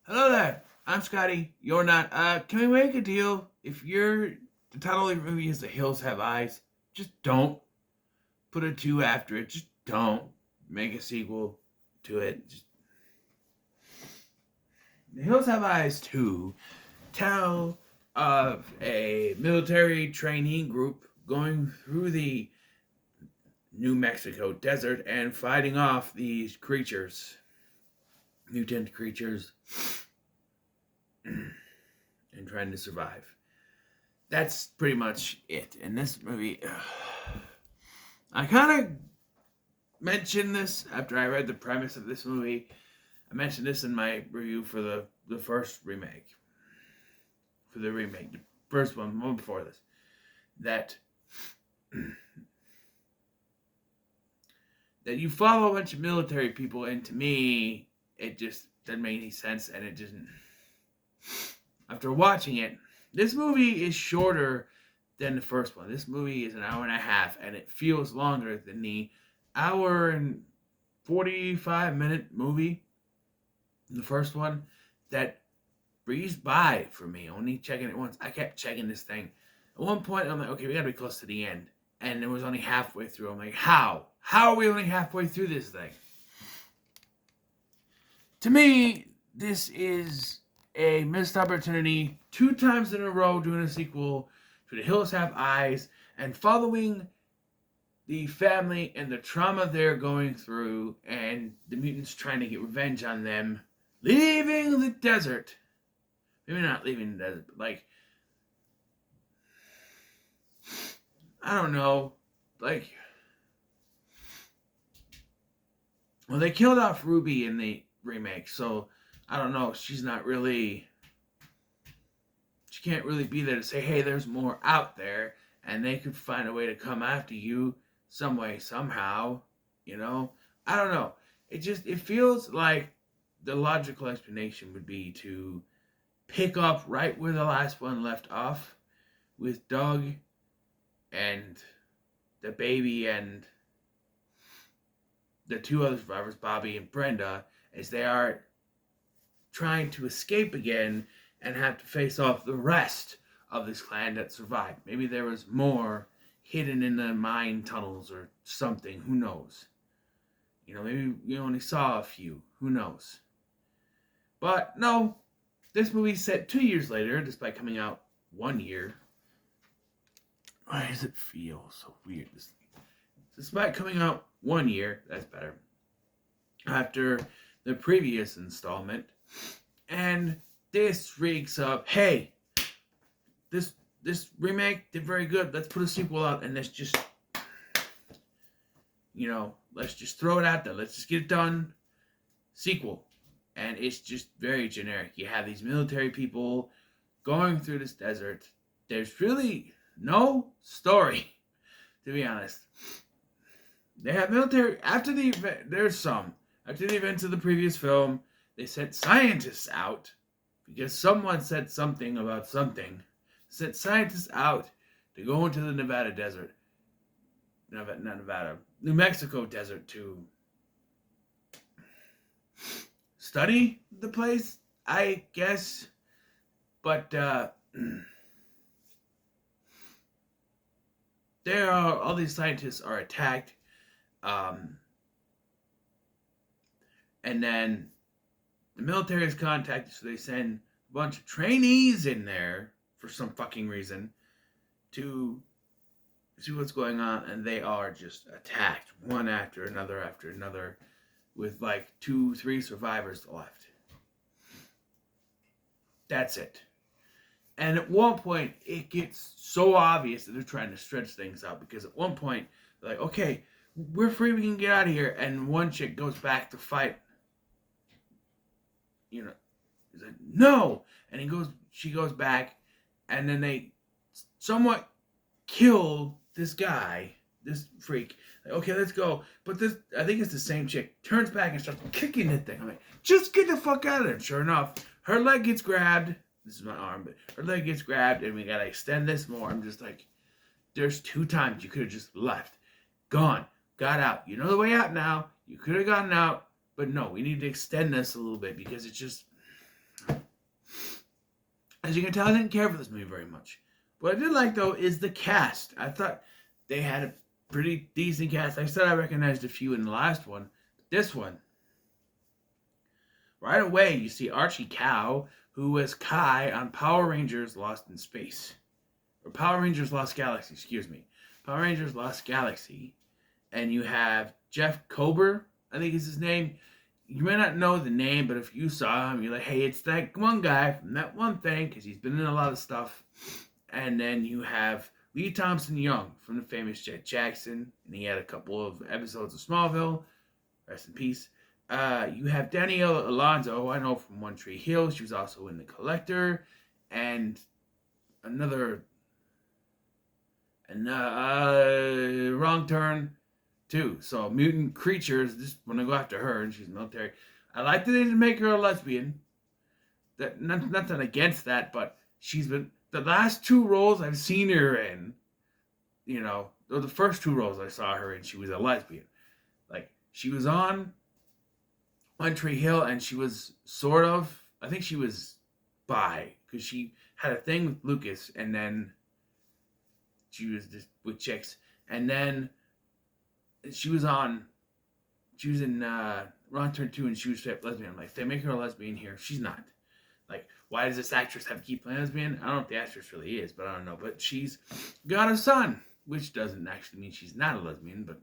Hello there. I'm Scotty. You're not. Can we make a deal? If the title of your movie is The Hills Have Eyes, just don't put a two after it. Just don't make a sequel to it. Just The Hills Have Eyes 2 tell of a military trainee group going through the New Mexico desert and fighting off these creatures, mutant creatures, and trying to survive. That's pretty much it. In this movie, I kind of mentioned this after I read the premise of this movie. I mentioned this in my review for the first remake. For the remake, the first one before this. That you follow a bunch of military people, and to me, it just doesn't make any sense, and it doesn't. After watching it, this movie is shorter than the first one. This movie is an hour and a half, and it feels longer than the hour and 45-minute movie, the first one, that breezed by for me. Only checking it once. I kept checking this thing. At one point, I'm like, okay, we gotta be close to the end. And it was only halfway through. I'm like, how? How are we only halfway through this thing? To me, this is a missed opportunity 2 times in a row doing a sequel to The Hills Have Eyes and following the family and the trauma they're going through and the mutants trying to get revenge on them, leaving the desert. Maybe not leaving the desert, but like, I don't know, like, well, they killed off Ruby in the remake, so I don't know, she can't really be there to say, hey, there's more out there, and they could find a way to come after you some way, somehow, you know? I don't know. It feels like the logical explanation would be to pick up right where the last one left off with Doug and the baby and the 2 other survivors, Bobby and Brenda, as they are trying to escape again and have to face off the rest of this clan that survived. Maybe there was more hidden in the mine tunnels or something. Who knows? You know, maybe we only saw a few. Who knows? But no, this movie's set 2 years later, despite coming out 1 year. Why does it feel so weird? Despite coming out 1 year, that's better, after the previous installment, and this reeks of, hey, this remake did very good. Let's put a sequel out, and let's just throw it out there. Let's just get it done. Sequel. And it's just very generic. You have these military people going through this desert. There's really no story, to be honest. They have military, after the event, after the events of the previous film, they sent scientists out, because someone said something about something, sent scientists out to go into the Nevada desert. No, not Nevada. New Mexico desert to study the place, I guess. But all these scientists are attacked. And then the military is contacted, so they send a bunch of trainees in there for some fucking reason to see what's going on, and they are just attacked one after another with like 2-3 survivors left. That's it. And at one point, it gets so obvious that they're trying to stretch things out, because at one point, they're like, okay, we're free, we can get out of here, and one chick goes back to fight. You know, he's like, no, and she goes back, and then they somewhat kill this guy, this freak. Like, okay, let's go. But this, I think it's the same chick, turns back and starts kicking the thing. I'm like, just get the fuck out of there. Sure enough, her leg gets grabbed. This is my arm, but her leg gets grabbed, and we gotta extend this more. I'm just like, there's 2 times you could have just left, gone, got out. You know the way out now. You could have gotten out, but no, we need to extend this a little bit, because it's just, As you can tell, I didn't care for this movie very much. What I did like, though, is the cast. I thought they had a pretty decent cast. Like I said, I recognized a few in the last one. This one, right away, you see Archie Cow, who was Kai on Power Rangers Lost in Space. Or Power Rangers Lost Galaxy, excuse me. Power Rangers Lost Galaxy. And you have Jeff Kober, I think is his name. You may not know the name, but if you saw him, you're like, hey, it's that one guy from that one thing, because he's been in a lot of stuff. And then you have Lee Thompson Young from the famous Jet Jackson, and he had a couple of episodes of Smallville. Rest in peace. You have Danielle Alonso, who I know from One Tree Hill. She was also in The Collector, and another, Wrong Turn too. So Mutant Creatures, just want to go after her, and she's military. I like that they didn't make her a lesbian. That nothing against that, but she's been the last two roles I've seen her in. You know, or the first two roles I saw her in, she was a lesbian. Like she was on One Tree Hill, and she was sort of. I think she was bi because she had a thing with Lucas, and then she was just with chicks, and then she was in Wrong Turn 2, and she was straight lesbian. I'm like, they make her a lesbian here. She's not. Like, why does this actress have to keep playing lesbian? I don't know if the actress really is, but I don't know. But she's got a son, which doesn't actually mean she's not a lesbian, but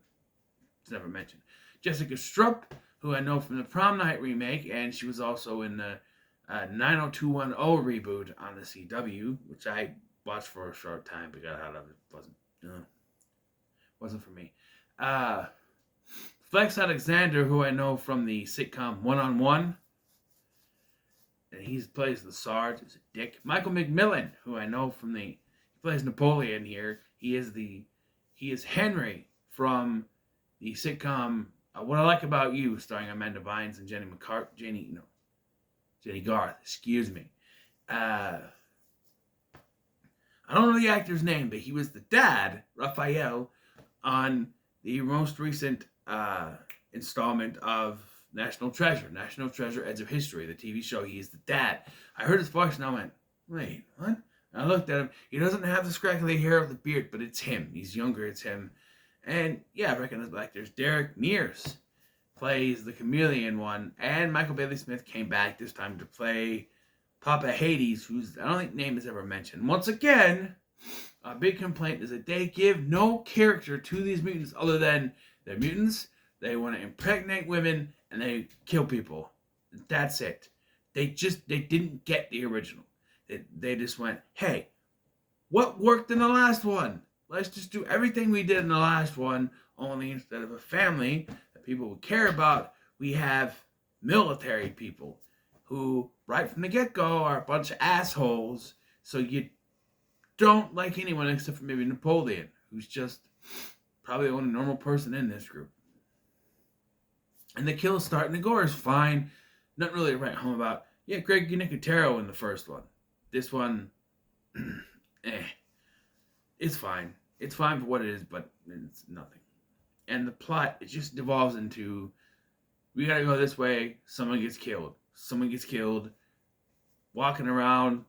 it's never mentioned. Jessica Strupp, who I know from the Prom Night remake, and she was also in the 90210 reboot on the CW, which I watched for a short time, but got out of it. Wasn't for me. Flex Alexander, who I know from the sitcom One on One, and he plays the Sarge, is a dick. Michael McMillan, who I know from he plays Napoleon here. He is Henry from the sitcom What I Like About You, starring Amanda Bynes and Jenny Garth. Excuse me. I don't know the actor's name, but he was the dad, Raphael, on the most recent installment of National Treasure, Edge of History, the TV show. He is the dad. I heard his voice and I went, wait, what? And I looked at him. He doesn't have the scraggly hair of the beard, but it's him. He's younger, it's him. And yeah, I recognize the actors. Derek Mears plays the chameleon one, and Michael Bailey Smith came back this time to play Papa Hades, whose I don't think name is ever mentioned. Once again, a big complaint is that they give no character to these mutants other than they're mutants, they want to impregnate women, and they kill people. That's it. They didn't get the original. They just went, hey, what worked in the last one? Let's just do everything we did in the last one, only instead of a family that people would care about, we have military people who, right from the get-go, are a bunch of assholes, so you don't like anyone except for maybe Napoleon, who's just probably the only normal person in this group. And the kills start, and the gore is fine. Nothing really to write home about. Yeah, Greg Nicotero in the first one. This one, it's fine. It's fine for what it is, but it's nothing. And the plot, it just devolves into, we gotta go this way, someone gets killed. Someone gets killed, walking around,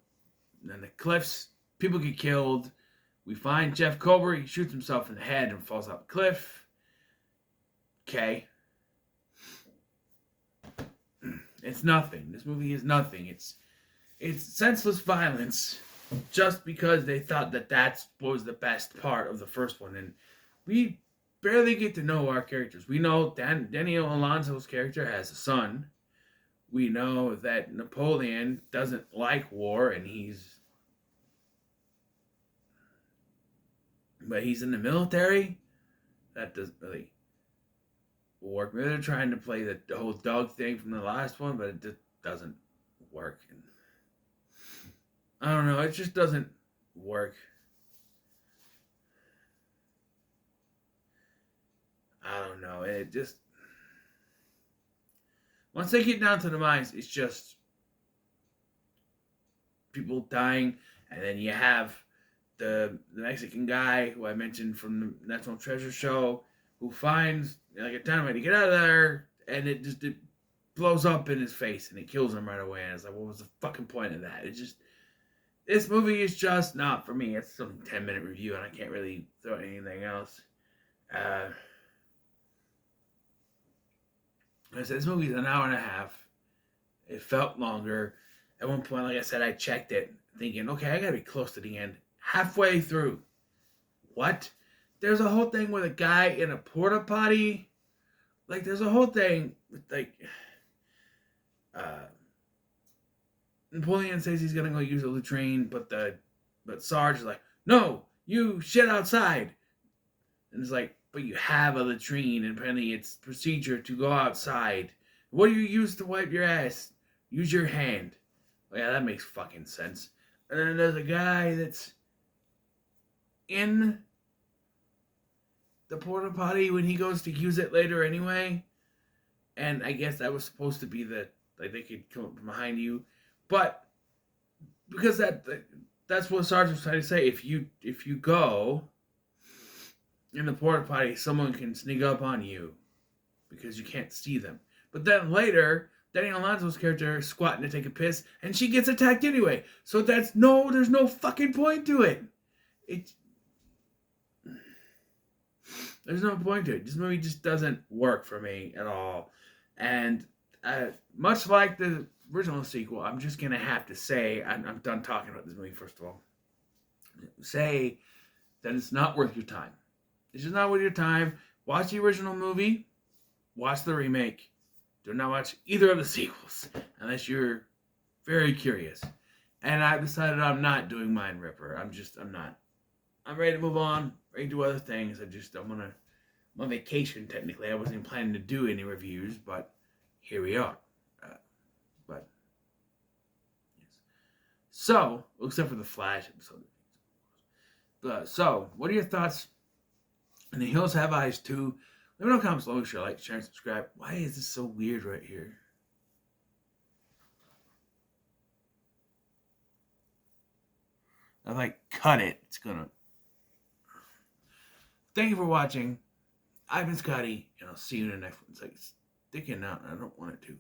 and then the cliffs, people get killed. We find Jeff Kober, he shoots himself in the head and falls off a cliff. Okay. It's nothing. This movie is nothing. It's senseless violence just because they thought that was the best part of the first one. And we barely get to know our characters. We know Daniel Alonso's character has a son. We know that Napoleon doesn't like war, and but he's in the military. That doesn't really work. Maybe they're trying to play the whole Doug thing from the last one, but it just doesn't work. And I don't know. It just doesn't work. I don't know. It just, once they get down to the mines, it's just people dying, and then you have the Mexican guy who I mentioned from the National Treasure show who finds like a dynamite to get out of there, and it blows up in his face and it kills him right away. And it's like, what was the fucking point of that? It just, this movie is just not for me. It's some 10-minute review, and I can't really throw anything else. I said, this movie is an hour and a half. It felt longer. At one point, like I said, I checked it, thinking, okay, I gotta be close to the end. Halfway through. What? There's a whole thing with a guy in a porta potty. Like, there's a whole thing with, like, Napoleon says he's gonna go use a latrine, but Sarge is like, no, you shit outside. And it's like, but you have a latrine, and apparently it's procedure to go outside. What do you use to wipe your ass? Use your hand. Well, yeah, that makes fucking sense. And then there's a guy that's in the porta potty when he goes to use it later anyway. And I guess that was supposed to be like they could come up from behind you. But because that's what Sarge was trying to say. If you go in the porta potty, someone can sneak up on you because you can't see them. But then later, Danny Alonso's character is squatting to take a piss, and she gets attacked anyway. So there's no fucking point to it. There's no point to it. This movie just doesn't work for me at all. And much like the original sequel, I'm just going to have to say, I'm done talking about this movie, first of all, say that it's not worth your time. It's just not worth your time. Watch the original movie. Watch the remake. Do not watch either of the sequels unless you're very curious. And I've decided I'm not doing Mind Ripper. I'm not. I'm ready to move on. Ready to do other things. I'm on vacation, technically. I wasn't even planning to do any reviews, but here we are. But yes. So, except for the Flash episode. So, what are your thoughts on The Hills Have Eyes 2? Let me know in the comments below. Sure, like, share, and subscribe. Why is this so weird right here? If I cut it, it's gonna. Thank you for watching. I've been Scotty, and I'll see you in the next one. It's like sticking out, and I don't want it to.